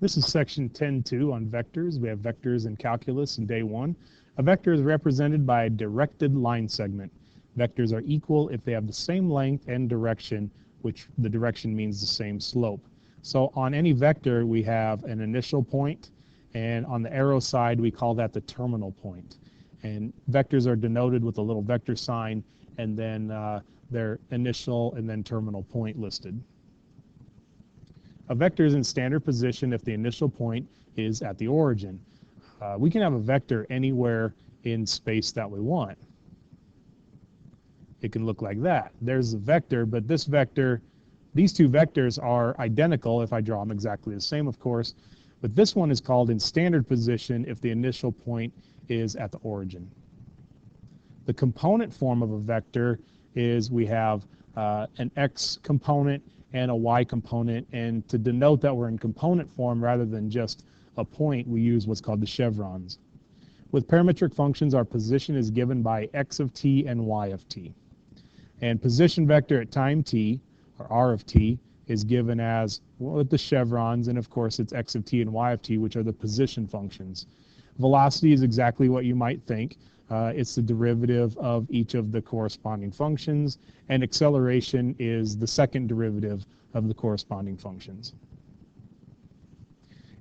This is section 10.2 on vectors. We have vectors in calculus in day 1. A vector is represented by a directed line segment. Vectors are equal if they have the same length and direction, which the direction means the same slope. So on any vector, we have an initial point, and on the arrow side, we call that the terminal point. And vectors are denoted with a little vector sign, and then their initial and then terminal point listed. A vector is in standard position if the initial point is at the origin. We can have a vector anywhere in space that we want. It can look like that. There's a vector, but this vector, these two vectors are identical if I draw them exactly the same, of course, but this one is called in standard position if the initial point is at the origin. The component form of a vector is we have an x component and a y component, and to denote that we're in component form rather than just a point, we use what's called the chevrons. With parametric functions, our position is given by x of t and y of t. And position vector at time t, or r of t, is given as, well, with the chevrons, and of course it's x of t and y of t, which are the position functions. Velocity is exactly what you might think. It's the derivative of each of the corresponding functions, and acceleration is the second derivative of the corresponding functions.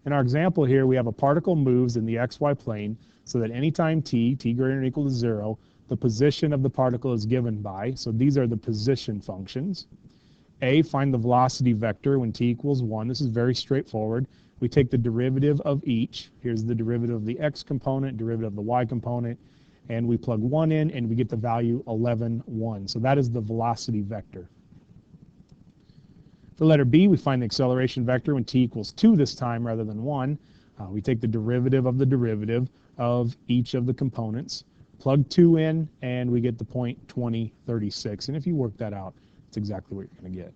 In our example here, we have a particle moves in the xy plane so that anytime t greater than or equal to 0, the position of the particle is given by, so these are the position functions. A, find the velocity vector when t equals 1. This is very straightforward. We take the derivative of each. Here's the derivative of the x component, derivative of the y component, and we plug 1 in, and we get the value 11, 1. So that is the velocity vector. For letter B, we find the acceleration vector when t equals 2 this time rather than 1. We take the derivative of each of the components, plug 2 in, and we get the point 20, 36. And if you work that out, it's exactly what you're going to get.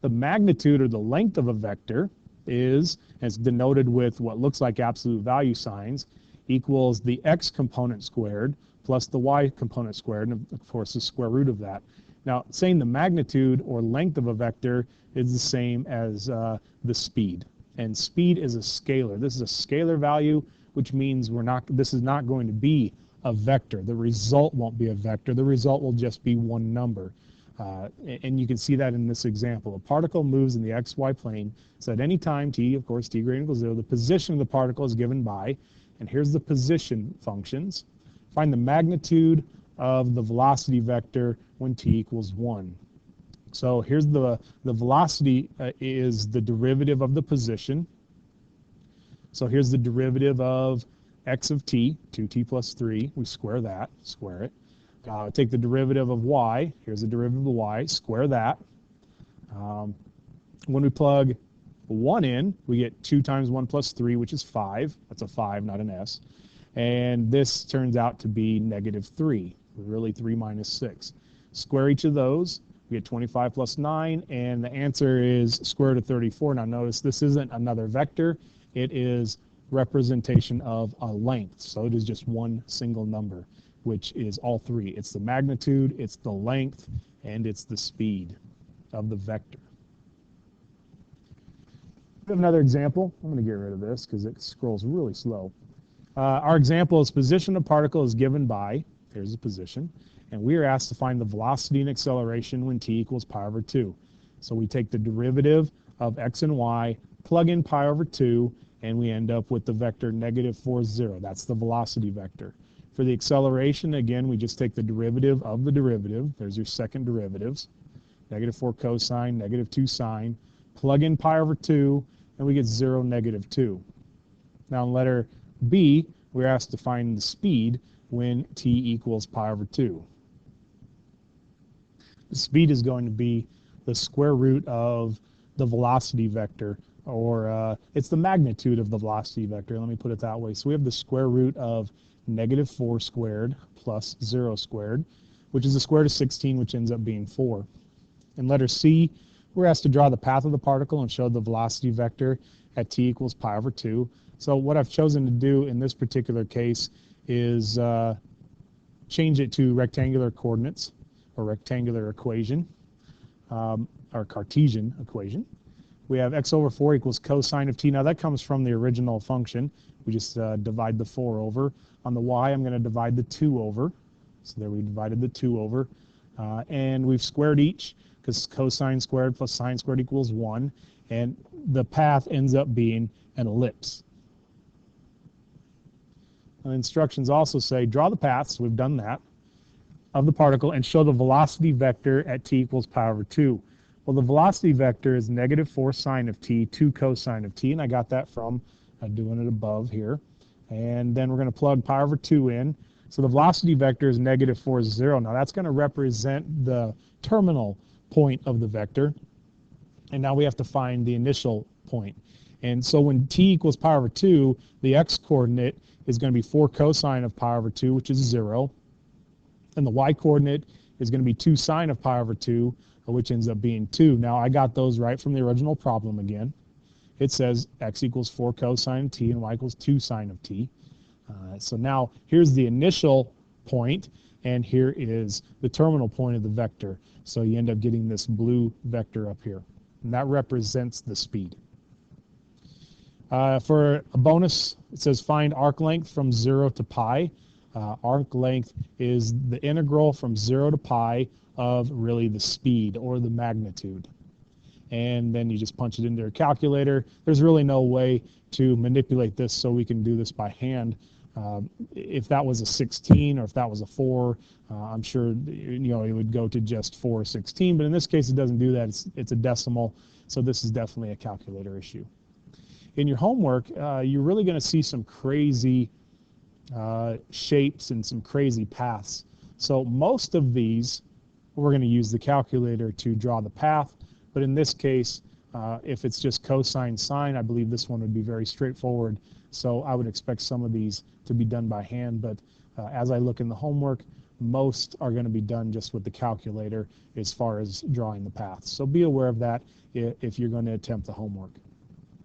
The magnitude or the length of a vector is, as denoted with what looks like absolute value signs, equals the x component squared plus the y component squared, and of course the square root of that. Now, saying the magnitude or length of a vector is the same as the speed. And speed is a scalar. This is a scalar value, which means this is not going to be a vector. The result won't be a vector. The result will just be one number. And you can see that in this example. A particle moves in the xy plane, so at any time t, of course, t greater than or equal to 0, the position of the particle is given by, and here's the position functions. Find the magnitude of the velocity vector when t equals 1. So here's the velocity is the derivative of the position. So here's the derivative of x of t, 2t plus 3. We square that, square it. Take the derivative of y. Here's the derivative of y. Square that. When we plug 1 in, we get 2 times 1 plus 3, which is 5. That's a 5, not an s. And this turns out to be negative 3, really 3 minus 6. Square each of those. We get 25 plus 9, and the answer is square root of 34. Now notice this isn't another vector. It is representation of a length. So it is just one single number, which is all three. It's the magnitude, it's the length, and it's the speed of the vector. We have another example. I'm going to get rid of this because it scrolls really slow. Our example is position of particle is given by, there's the position, and we are asked to find the velocity and acceleration when t equals pi over 2. So we take the derivative of x and y, plug in pi over 2, and we end up with the vector negative 4, 0. That's the velocity vector. For the acceleration, again, we just take the derivative of the derivative. There's your second derivatives. Negative 4 cosine, negative 2 sine. Plug in pi over 2, and we get 0, negative 2. Now in letter B, we're asked to find the speed when t equals pi over 2. The speed is going to be the square root of the velocity vector, or it's the magnitude of the velocity vector. Let me put it that way. So we have the square root of negative 4 squared plus 0 squared, which is the square root of 16, which ends up being 4. In letter C, we're asked to draw the path of the particle and show the velocity vector at t equals pi over 2. So what I've chosen to do in this particular case is change it to rectangular coordinates, or rectangular equation, or Cartesian equation. we have x over 4 equals cosine of t. Now that comes from the original function. We just divide the 4 over. On the y, I'm going to divide the 2 over. So there we divided the 2 over. And we've squared each, because cosine squared plus sine squared equals 1. And the path ends up being an ellipse. And instructions also say draw the paths, we've done that, of the particle and show the velocity vector at t equals pi over 2. Well, the velocity vector is negative 4 sine of t, 2 cosine of t, and I got that from doing it above here. And then we're going to plug pi over 2 in. So the velocity vector is negative 4, 0. Now that's going to represent the terminal point of the vector. And now we have to find the initial point. And so when t equals pi over 2, the x-coordinate is going to be 4 cosine of pi over 2, which is 0. And the y-coordinate is going to be 2 sine of pi over 2, which ends up being 2. Now I got those right from the original problem again. It says x equals 4 cosine of t and y equals 2 sine of t. So now here's the initial point, and here is the terminal point of the vector. So you end up getting this blue vector up here, and that represents the speed. For a bonus, it says find arc length from 0 to pi. Arc length is the integral from 0 to pi of really the speed or the magnitude. And then you just punch it into your calculator. There's really no way to manipulate this, so we can do this by hand. If that was a 16 or if that was a 4, I'm sure it would go to just 4/16. But in this case, it doesn't do that. It's a decimal, so this is definitely a calculator issue. In your homework, you're really going to see some crazy shapes and some crazy paths. So most of these, we're going to use the calculator to draw the path. But in this case, if it's just cosine sine, I believe this one would be very straightforward. So I would expect some of these to be done by hand. But as I look in the homework, most are going to be done just with the calculator as far as drawing the paths. So be aware of that if you're going to attempt the homework.